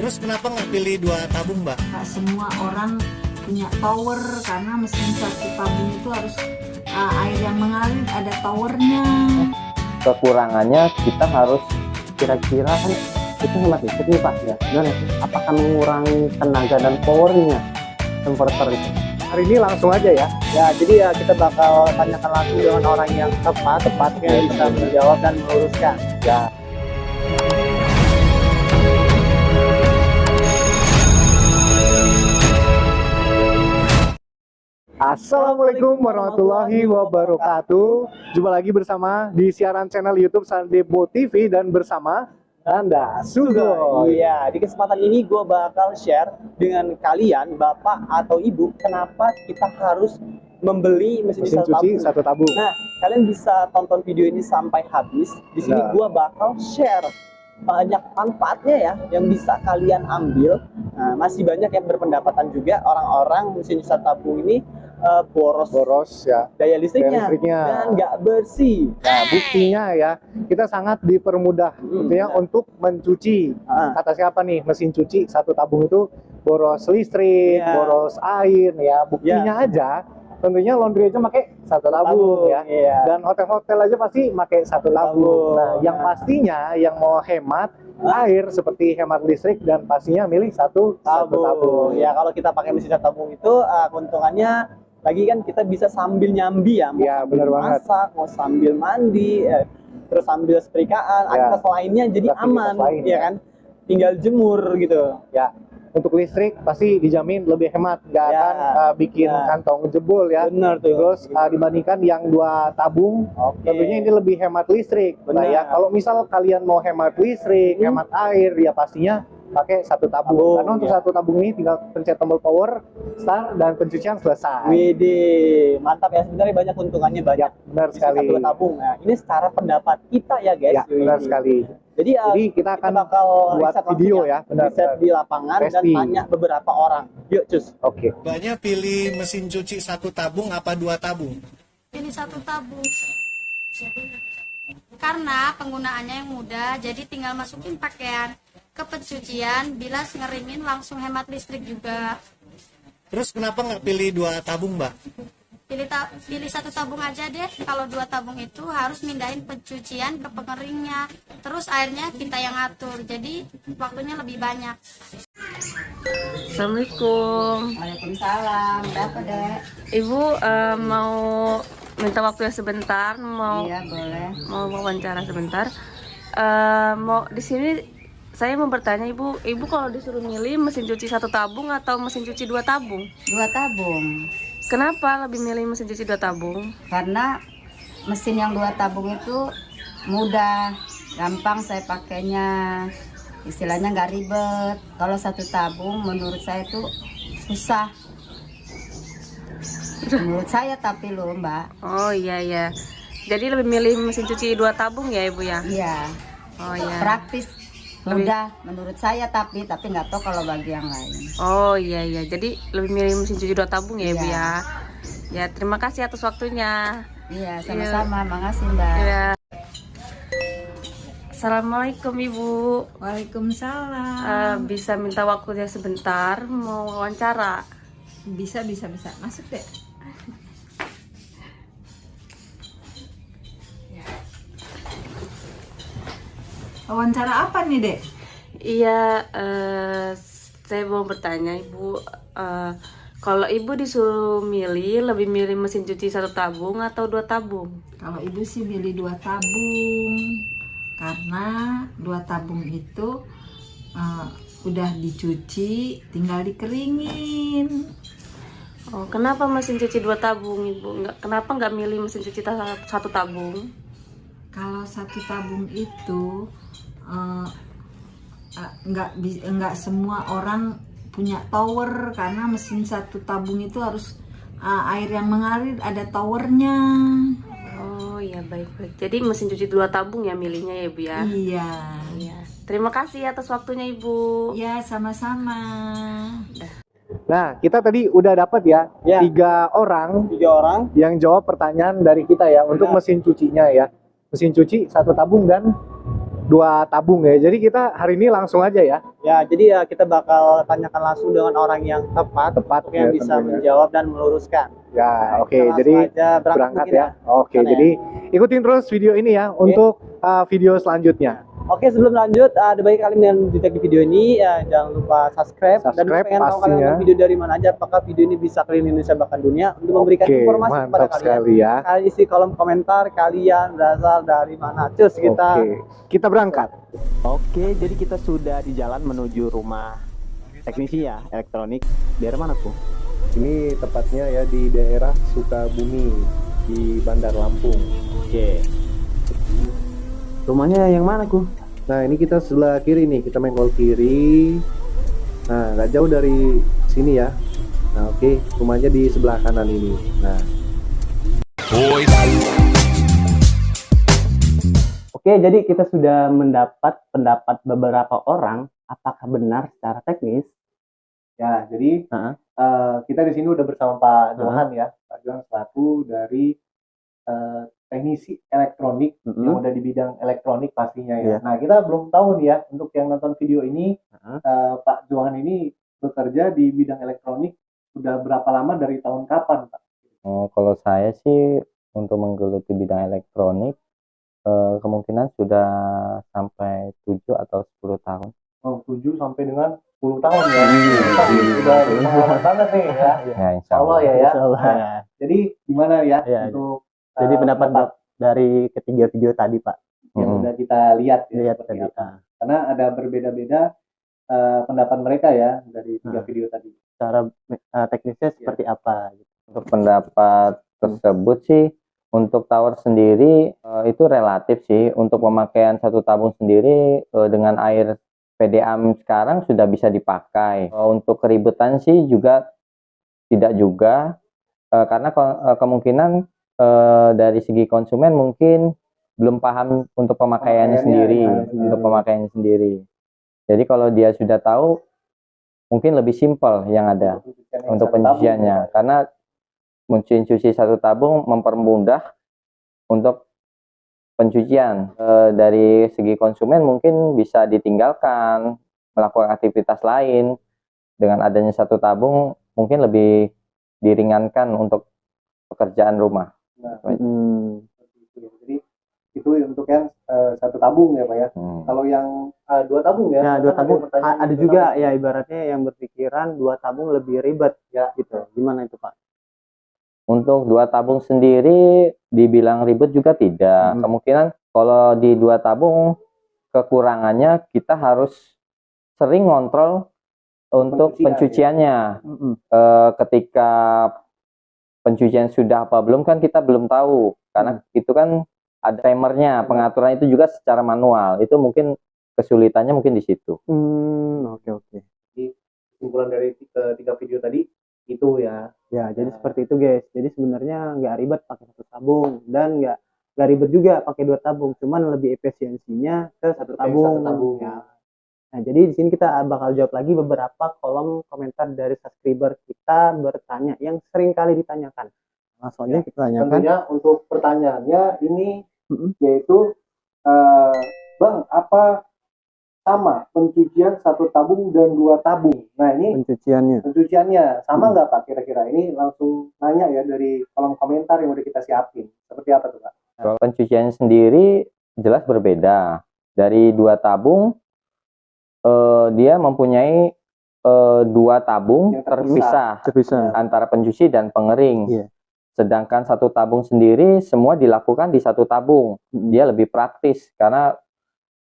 Terus kenapa nggak pilih 2 tabung, Mbak? Nggak semua orang punya tower, karena mesin satu tabung itu harus air yang mengalir ada towernya. Kekurangannya kita harus kira-kira kan kita hemat listrik nih Pak ya, benar ya? Apakah mengurangi tenaga dan powernya converter itu? Hari ini langsung aja ya. Ya, jadi ya kita bakal tanyakan langsung dengan orang yang tepat yang bisa menjawab dan meluruskan. Ya. Assalamualaikum warahmatullahi wabarakatuh. Jumpa lagi bersama di siaran channel YouTube Sandepo TV dan bersama Anda Sugo. Iya, di kesempatan ini gue bakal share dengan kalian, bapak atau ibu, kenapa kita harus membeli mesin Cuci satu tabung. Nah, kalian bisa tonton video ini sampai habis. Di sini gue bakal share banyak manfaatnya ya yang bisa kalian ambil. Nah, masih banyak yang berpendapatan juga orang-orang mesin satu tabung ini boros ya. daya listriknya dan nggak bersih. Nah, buktinya ya kita sangat dipermudah tentunya untuk mencuci. Kata siapa nih, mesin cuci satu tabung itu boros listrik, boros air ya. Buktinya aja tentunya laundry aja pakai satu tabung ya. Dan hotel-hotel aja pasti pakai satu tabung. Nah, yang pastinya yang mau hemat air seperti hemat listrik dan pastinya milih satu tabung. Ya, kalau kita pakai mesin satu tabung itu keuntungannya lagi kan kita bisa sambil nyambi ya, mau sambil masak, mau sambil mandi, terus sambil setrikaan, aktivitas lainnya jadi aman, ya kan? Tinggal jemur gitu. Ya, untuk listrik pasti dijamin lebih hemat, nggak akan bikin kantong jebol ya. Bener tuh. Terus dibandingkan yang 2 tabung, tentunya ini lebih hemat listrik. Nah ya, kalau misal kalian mau hemat listrik, hemat air, ya pastinya pakai satu tabung. Karena untuk satu tabung ini tinggal pencet tombol power, start, dan pencucian selesai. Widih, mantap ya, sebenarnya banyak keuntungannya, banyak. Benar sekali. Satu tabung. Nah, ini secara pendapat kita ya guys. Ya, benar sekali. Jadi kita akan bakal buat video ya, riset di lapangan dan tanya beberapa orang. Yuk cus. Oke. Mbaknya pilih mesin cuci satu tabung apa 2 tabung? Pilih satu tabung karena penggunaannya yang mudah, jadi tinggal masukin pakaian ke pencucian, bilas ngeringin, langsung hemat listrik juga. Terus kenapa nggak pilih 2 tabung, Mbak? Pilih satu tabung aja deh. Kalau 2 tabung itu harus mindahin pencucian ke pengeringnya, terus airnya kita yang atur, jadi waktunya lebih banyak. Assalamualaikum. Waalaikumsalam. Berapa dek? Ibu mau minta waktu sebentar, Iya boleh. mau wawancara sebentar. Mau di sini saya mau bertanya ibu kalau disuruh milih mesin cuci satu tabung atau mesin cuci 2 tabung? 2 tabung. Kenapa lebih milih mesin cuci 2 tabung? Karena mesin yang 2 tabung itu mudah, gampang saya pakainya, istilahnya nggak ribet. Kalau satu tabung menurut saya itu susah. Menurut saya tapi loh mbak. Oh iya. Jadi lebih milih mesin cuci 2 tabung ya ibu ya? Iya. Oh iya. Praktis, mudah menurut saya tapi nggak tahu kalau bagi yang lain. Oh iya. Jadi lebih milih mesin cuci 2 tabung ya ibu Iya. ya? Ya terima kasih atas waktunya. Iya sama-sama, makasih mbak. Ya. Assalamualaikum ibu. Waalaikumsalam. Bisa minta waktunya sebentar, mau wawancara. Bisa masuk deh. Wawancara apa nih dek? Iya, saya mau bertanya ibu, kalau ibu disuruh milih, lebih milih mesin cuci 1 tabung atau 2 tabung? Kalau ibu sih milih 2 tabung, karena 2 tabung itu udah dicuci, tinggal dikeringin. Oh, kenapa mesin cuci 2 tabung ibu? Kenapa nggak milih mesin cuci 1 tabung? Kalau 1 tabung itu nggak semua orang punya tower, karena mesin 1 tabung itu harus air yang mengalir ada towernya. Oh iya baik. Jadi mesin cuci 2 tabung ya milihnya ya ibu ya? Iya. Terima kasih atas waktunya ibu. Ya sama-sama. Nah, kita tadi udah dapat ya, 3 orang yang jawab pertanyaan dari kita ya untuk mesin cucinya ya. Mesin cuci 1 tabung dan 2 tabung ya. Jadi kita hari ini langsung aja ya. Ya, jadi ya kita bakal tanyakan langsung dengan orang yang tepat yang ya, bisa tentunya. menjawab dan meluruskan. Ya, Nah, oke. kita langsung Jadi aja berangkat mungkin ya. Oke, Sana ya. jadi ikutin terus video ini ya untuk video selanjutnya. Oke, sebelum lanjut, ada baik kalian yang ditek di video ini, ya, jangan lupa subscribe. Dan Subscribe pengen tahu kalian pastinya. nonton video dari mana aja, apakah video ini bisa keliling Indonesia bahkan dunia, untuk memberikan Oke, informasi kepada mantap kalian. sekali ya. Kalian isi kolom komentar kalian berasal dari mana. Cus kita. Oke, kita berangkat. Oke, jadi kita sudah di jalan menuju rumah teknisi ya, elektronik. Daerah mana, Ku? Ini tepatnya ya di daerah Sukabumi di Bandar Lampung. Oke. Rumahnya yang mana, Ku? Nah, ini kita sebelah kiri nih, kita menggol kiri. Nah, nggak jauh dari sini ya. Nah, oke, rumahnya di sebelah kanan ini. Nah, Oke, jadi kita sudah mendapat pendapat beberapa orang. Apakah benar secara teknis? ya, jadi Heeh. kita di sini udah bersama Pak Johan ya. Pak Johan selaku dari teknisi elektronik yang udah di bidang elektronik pastinya ya. Iya. Nah, kita belum tahu nih ya, untuk yang nonton video ini, Heeh. Pak Johan ini bekerja di bidang elektronik sudah berapa lama, dari tahun kapan, Pak? Oh, kalau saya sih untuk menggeluti bidang elektronik kemungkinan sudah sampai 7 atau 10 tahun. Oh, 7 sampai dengan 10 tahun ya. Pasti sudah berpengalaman banget nih ya. Ya, Insya Allah ya. Insya Allah. Nah, jadi gimana ya Iya, untuk Jadi pendapat dari ketiga video tadi, Pak. yang udah kita lihat ya, Lihat seperti tadi. apa. Karena ada berbeda-beda pendapat mereka ya dari 3 video tadi. Cara teknisnya seperti apa? Gitu. Untuk pendapat tersebut sih, untuk tower sendiri itu relatif sih. Untuk pemakaian satu tabung sendiri dengan air PDAM sekarang sudah bisa dipakai. Untuk keribetan sih juga tidak juga, karena kemungkinan dari segi konsumen mungkin belum paham untuk pemakaiannya sendiri, untuk pemakaiannya sendiri. Jadi kalau dia sudah tahu, mungkin lebih simpel yang ada untuk pencuciannya, karena mencuci satu tabung mempermudah untuk pencucian. Dari segi konsumen mungkin bisa ditinggalkan melakukan aktivitas lain. Dengan adanya satu tabung mungkin lebih diringankan untuk pekerjaan rumah. Jadi itu untuk yang satu tabung ya Pak ya. Kalau yang 2 tabung ya. Nah, 2 tabung ada juga ya, ibaratnya yang berpikiran 2 tabung lebih ribet ya gitu. Gimana itu, Pak? Untuk 2 tabung sendiri dibilang ribet juga tidak. Kemungkinan kalau di 2 tabung kekurangannya kita harus sering ngontrol untuk pencuciannya. Ketika pencucian sudah apa belum kan kita belum tahu, karena itu kan ada timernya, pengaturan itu juga secara manual. Itu mungkin kesulitannya mungkin di situ. Oke. Jadi kesimpulan dari 3 video tadi itu ya. Ya, jadi seperti itu, guys. Jadi sebenarnya nggak ribet pakai satu tabung, dan nggak ribet juga pakai 2 tabung, cuman lebih efisiensinya ke satu tabung. Ya. Nah, jadi di sini kita bakal jawab lagi beberapa kolom komentar dari subscriber kita bertanya yang sering kali ditanyakan. Langsung aja kita tanyakan. Tentunya untuk pertanyaannya ini yaitu Bang, apa sama pencucian satu tabung dan 2 tabung? Nah, ini pencuciannya sama nggak Pak kira-kira? Ini langsung nanya ya dari kolom komentar yang udah kita siapin. Seperti apa tuh Pak? Kalau pencucian sendiri jelas berbeda. Dari 2 tabung dia mempunyai 2 tabung Yang terpisah antara pencuci dan pengering. Iya. Sedangkan satu tabung sendiri semua dilakukan di satu tabung. Dia lebih praktis karena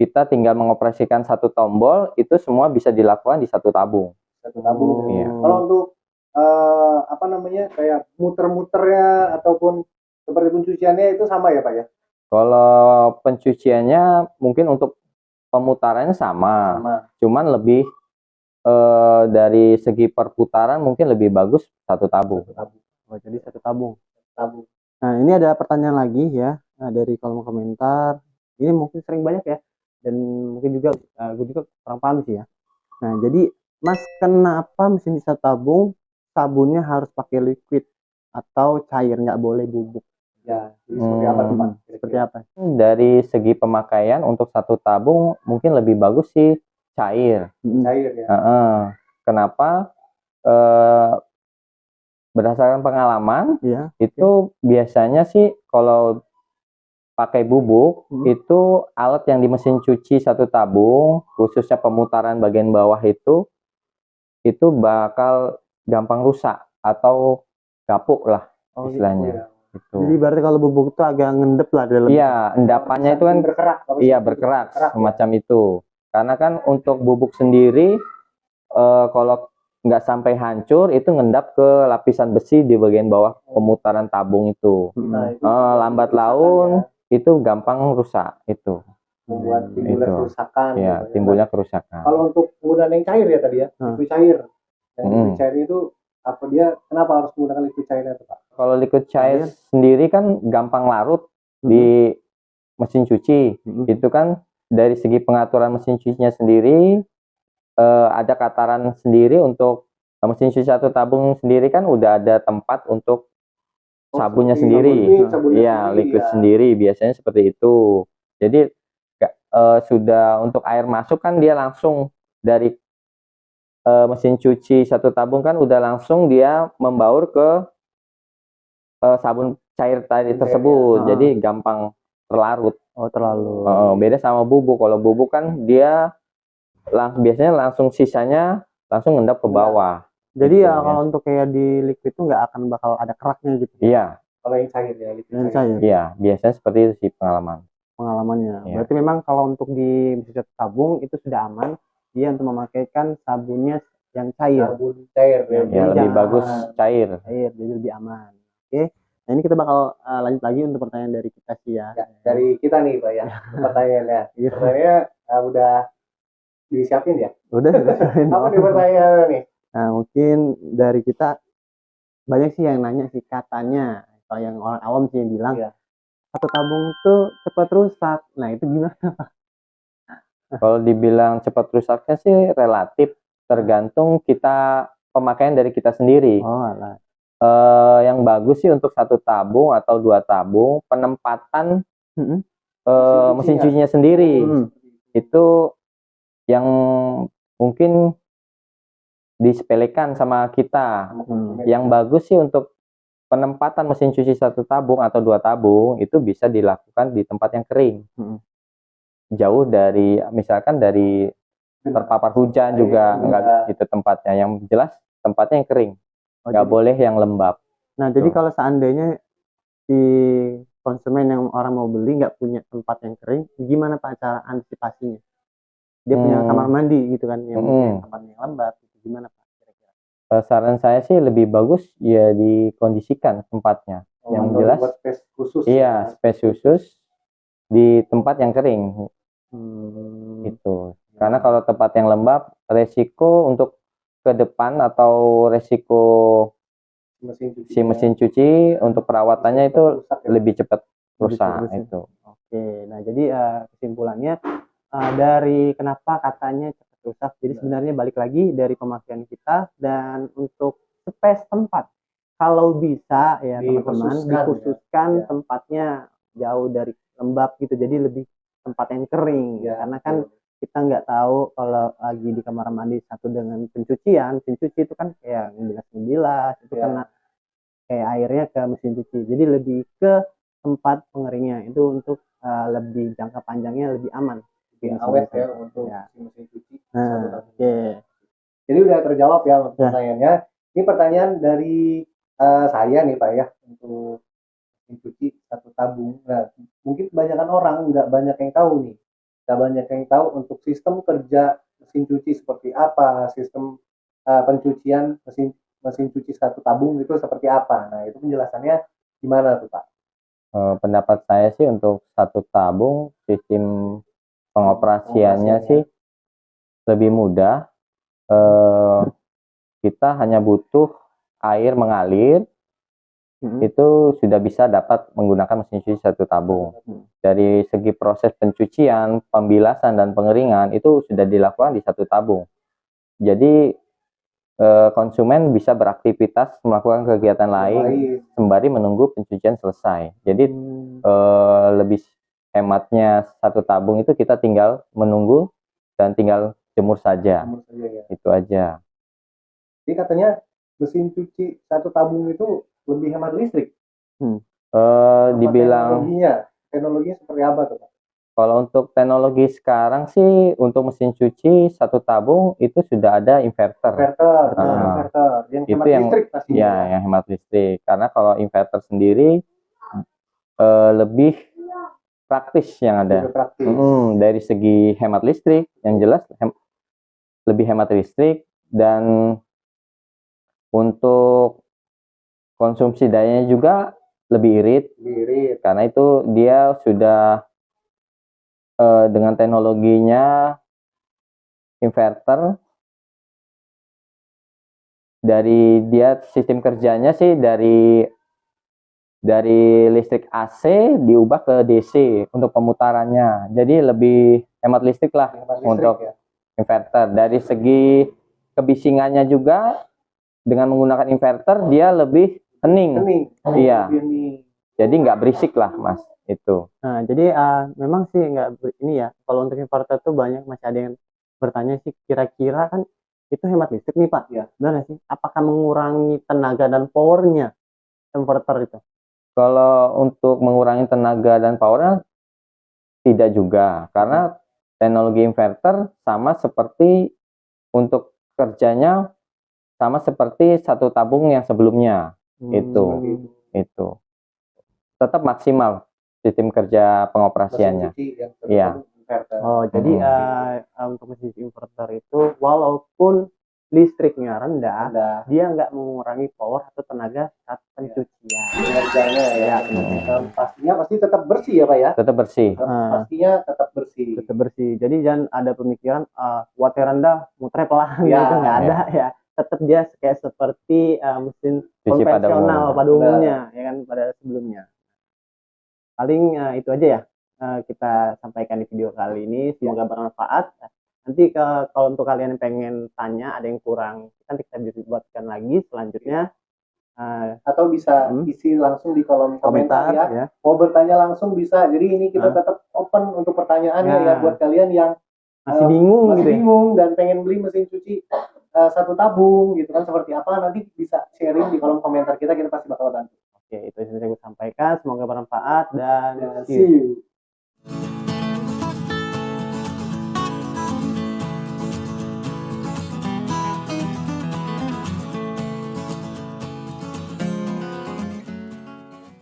kita tinggal mengoperasikan satu tombol, itu semua bisa dilakukan di satu tabung. Satu tabung. Iya. Kalau untuk apa namanya, kayak muter-muternya ataupun seperti pencuciannya itu sama ya Pak ya? Kalau pencuciannya mungkin untuk pemutarannya sama. Cuman lebih dari segi perputaran mungkin lebih bagus satu tabung. Oh, jadi satu tabung. Nah, ini ada pertanyaan lagi ya, dari kolom komentar. Ini mungkin sering banyak ya, dan mungkin juga gue juga kurang paham sih ya. Nah, jadi Mas, kenapa mesin satu tabung sabunnya harus pakai liquid atau cair, nggak boleh bubuk? Ya, jadi seperti apa tuh Pak? Seperti apa? Dari segi pemakaian untuk satu tabung mungkin lebih bagus sih cair. Cair ya. Kenapa? Eh, Berdasarkan pengalaman, Iya. itu biasanya sih kalau pakai bubuk, itu alat yang di mesin cuci satu tabung, khususnya pemutaran bagian bawah itu bakal gampang rusak atau gapuk lah istilahnya. Jadi berarti kalau bubuk itu agak ngendep lah dalam. Iya, endapannya itu kan berkerak. iya berkerak semacam itu. Karena kan untuk bubuk sendiri kalau nggak sampai hancur itu ngendap ke lapisan besi di bagian bawah pemutaran tabung itu. Lambat laun itu gampang rusak itu. Membuat timbulnya kerusakan. Iya, timbulnya kerusakan. Kalau untuk penggunaan yang cair ya tadi ya, liquid cair. Yang liquid cair itu apa dia? Kenapa harus menggunakan liquid cairnya tuh Pak? Kalau liquid cair sendiri kan gampang larut di mesin cuci. Itu kan dari segi pengaturan mesin cucinya sendiri ada kataran sendiri untuk mesin cuci satu tabung sendiri kan udah ada tempat untuk sabunnya sendiri. Iya, liquid sendiri biasanya seperti itu. Jadi sudah untuk air masuk kan dia langsung dari mesin cuci satu tabung kan udah langsung dia membaur ke sabun cair tadi tersebut. Jadi gampang terlarut. Oh, terlalu. Beda sama bubuk. Kalau bubuk kan dia biasanya langsung sisanya langsung ngendap ke bawah. Jadi ya kalau untuk kayak di liquid itu nggak akan bakal ada keraknya gitu. Iya. Kalau yang cair ya, Yang cair. Iya, biasanya seperti itu sih Pengalamannya. Iya. Berarti memang kalau untuk di mesin cuci tabung itu sudah aman. Dia untuk memakaikan sabunnya yang cair. Sabun cair ya. Ya, lebih bagus cair. Jadi lebih aman. Oke. Nah ini kita bakal lanjut lagi untuk pertanyaan dari kita sih ya. Dari kita nih Pak ya, pertanyaannya. Pertanyaannya udah disiapin ya? Udah. Apa nih pertanyaannya nih? Nah mungkin dari kita banyak sih yang nanya sih katanya, atau yang orang awam sih yang bilang satu tabung itu cepat rusak. Nah itu gimana Pak? Kalau dibilang cepat rusaknya sih relatif tergantung kita pemakaian dari kita sendiri. Alah. Yang bagus sih untuk satu tabung atau dua tabung penempatan mesin cucinya sendiri itu yang mungkin disepelekan sama kita. Yang bagus sih untuk penempatan mesin cuci satu tabung atau dua tabung itu bisa dilakukan di tempat yang kering. Jauh dari misalkan dari terpapar hujan juga enggak itu tempatnya. Yang jelas tempatnya yang kering. Nggak boleh yang lembab. Nah jadi kalau seandainya si konsumen yang orang mau beli nggak punya tempat yang kering, gimana Pak cara antisipasinya? Dia punya kamar mandi gitu kan, yang tempatnya yang lembab, gimana Pak kira-kira? Saran saya sih lebih bagus ya dikondisikan tempatnya. Yang jelas space khusus. Iya, space khusus di tempat yang kering. Itu. Karena kalau tempat yang lembab, resiko untuk ke depan atau resiko mesin cuci untuk perawatannya itu lebih cepat rusak itu. Oke, nah jadi kesimpulannya dari kenapa katanya cepat rusak, jadi sebenarnya balik lagi dari pemakaian kita dan untuk space tempat. Kalau bisa ya teman-teman dikhususkan tempatnya jauh dari lembab gitu, jadi lebih tempat yang kering karena kan kita nggak tahu kalau lagi di kamar mandi satu dengan pencucian, pencuci itu kan kayak ngebilas itu karena kayak airnya ke mesin cuci, jadi lebih ke tempat pengeringnya itu untuk lebih jangka panjangnya lebih aman, lebih awet ya untuk mesin cuci. Jadi udah terjawab ya pertanyaannya. Ini pertanyaan dari saya nih Pak ya, untuk mesin cuci satu tabung. Nah mungkin kebanyakan orang nggak banyak yang tahu nih. Tidak banyak yang tahu untuk sistem kerja mesin cuci seperti apa, sistem pencucian mesin cuci satu tabung itu seperti apa. Nah itu penjelasannya gimana tuh Pak? Pendapat saya sih untuk satu tabung sistem pengoperasiannya sih lebih mudah. Kita hanya butuh air mengalir, itu sudah bisa dapat menggunakan mesin cuci satu tabung. Dari segi proses pencucian, pembilasan dan pengeringan itu sudah dilakukan di satu tabung. Jadi konsumen bisa beraktivitas melakukan kegiatan lain sembari menunggu pencucian selesai. Jadi lebih hematnya satu tabung itu kita tinggal menunggu dan tinggal jemur saja. Ya. Itu aja. Jadi katanya mesin cuci satu tabung itu lebih hemat listrik. Dibilang teknologinya seperti apa tuh, Pak? kalau untuk teknologi sekarang sih untuk mesin cuci satu tabung itu sudah ada inverter. Inverter yang Itu hemat listrik pastinya. Ya, yang hemat listrik. Karena kalau inverter sendiri lebih praktis yang ada. Dari segi hemat listrik, yang jelas lebih hemat listrik, dan untuk konsumsi dayanya juga lebih irit. Karena itu dia sudah dengan teknologinya inverter, dari dia sistem kerjanya sih dari listrik AC diubah ke DC untuk pemutarannya. Jadi lebih hemat listrik lah untuk inverter. Dari segi kebisingannya juga dengan menggunakan inverter dia lebih hening. Iya. Jadi nggak berisik lah, Mas. Itu. Nah, jadi memang sih nggak ini ya. Kalau untuk inverter tuh banyak masih ada yang bertanya sih, kira-kira kan itu hemat listrik nih Pak. Ya. Benar sih. Apakah mengurangi tenaga dan powernya inverter itu? Kalau untuk mengurangi tenaga dan powernya tidak juga, karena teknologi inverter sama seperti untuk kerjanya sama seperti satu tabung yang sebelumnya. Itu tetap maksimal sistem kerja pengoperasiannya. Iya. Oh, jadi untuk mesin inverter itu walaupun listriknya rendah, dia nggak mengurangi power atau tenaga saat pencucian. Kinerjanya ya. Pastinya pasti tetap bersih ya Pak ya. Tetap bersih. Pastinya tetap bersih. Tetap bersih. Jadi jangan ada pemikiran wattnya rendah, muternya pelan gitu, nggak ada ya. Tetap dia kayak seperti mesin Cuci konvensional pada umumnya, ya kan, pada sebelumnya. Paling itu aja ya kita sampaikan di video kali ini. Semoga bermanfaat. Nanti kalau untuk kalian yang pengen tanya, ada yang kurang, nanti kita bisa buatkan lagi selanjutnya. Atau bisa isi langsung di kolom komentar ya. Mau bertanya langsung bisa. Jadi ini kita tetap open untuk pertanyaannya ya buat kalian yang masih bingung dan pengen beli mesin cuci satu tabung gitu kan, seperti apa, nanti bisa sharing di kolom komentar kita pasti bakal bantu. Oke, itu yang bisa saya sampaikan. Semoga bermanfaat dan see you.